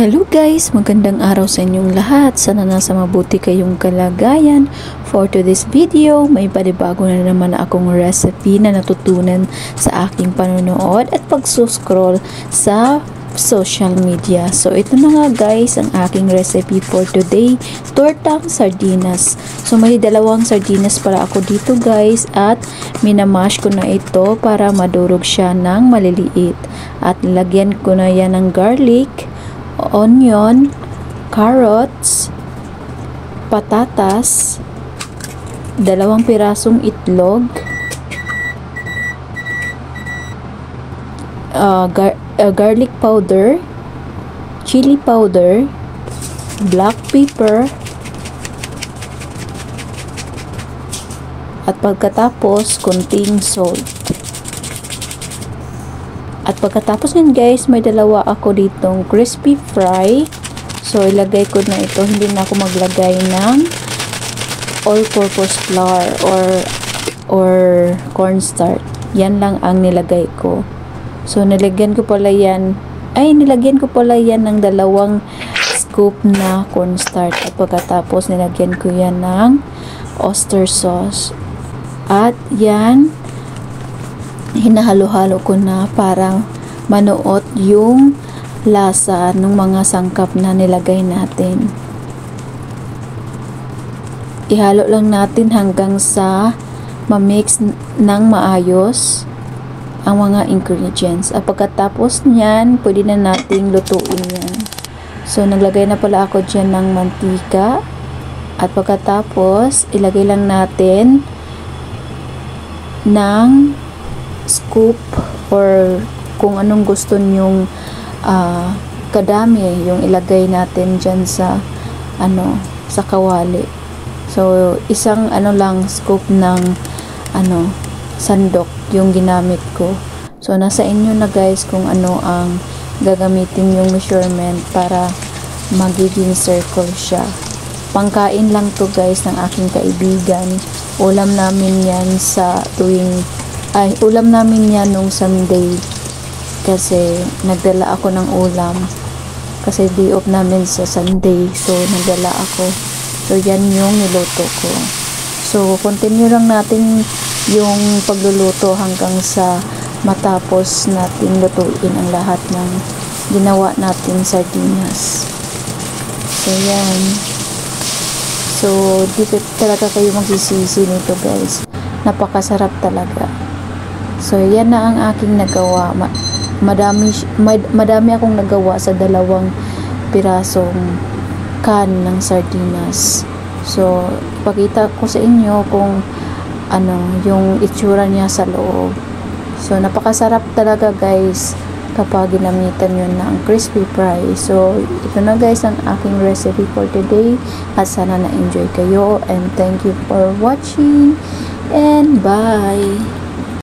Hello guys! Magandang araw sa inyong lahat. Sana nasa mabuti kayong kalagayan. For today's video, may panibago na naman akong recipe na natutunan sa aking panonood at pagsuscroll sa social media. So ito na nga guys ang aking recipe for today, tortang sardinas. So may dalawang sardinas para ako dito guys at minamash ko na ito para madurog siya ng maliliit. At lagyan ko na yan ng garlic, onion, carrots, patatas, 2 pirasong itlog, garlic powder, chili powder, black pepper, at pagkatapos konting salt. At pagkatapos nun guys, may dalawa ako ditong crispy fry. So ilagay ko na ito, hindi na ako maglagay ng all-purpose flour or cornstarch. Yan lang ang nilagay ko. So nilagyan ko pala yan ng 2 scoop na cornstarch. At pagkatapos nilagyan ko yan ng oyster sauce. At yan, hinahalo-halo ko na para manuot yung lasa ng mga sangkap na nilagay natin. Ihalo lang natin hanggang sa ma-mix ng maayos ang mga ingredients. At pagkatapos niyan, pwede na nating lutuin yan. So naglagay na pala ako dyan ng mantika. At pagkatapos, ilagay lang natin ng scoop or kung anong gusto nyong kadami yung ilagay natin dyan sa sa kawali. So isang lang scoop ng sandok yung ginamit ko. So nasa inyo na guys kung ano ang gagamitin yung measurement para magiging circle siya. Pangkain lang to guys ng aking kaibigan. Ulam namin yan ulam namin yan nung Sunday kasi nagdala ako ng ulam kasi day off namin sa Sunday, so nagdala ako. So yan yung niluto ko. So continue lang natin yung pagluluto hanggang sa matapos natin lutuin ang lahat ng ginawa natin sardinas. So yan. So di talaga kayo magsisisi nito guys. Napakasarap talaga. So yan na ang aking nagawa. Madami akong nagawa sa 2 pirasong can ng sardinas. So ipakita ko sa inyo kung yung itsura niya sa loob. So napakasarap talaga guys kapag ginamitan yun ng crispy fry. So ito na guys ang aking recipe for today at sana na-enjoy kayo and thank you for watching and bye!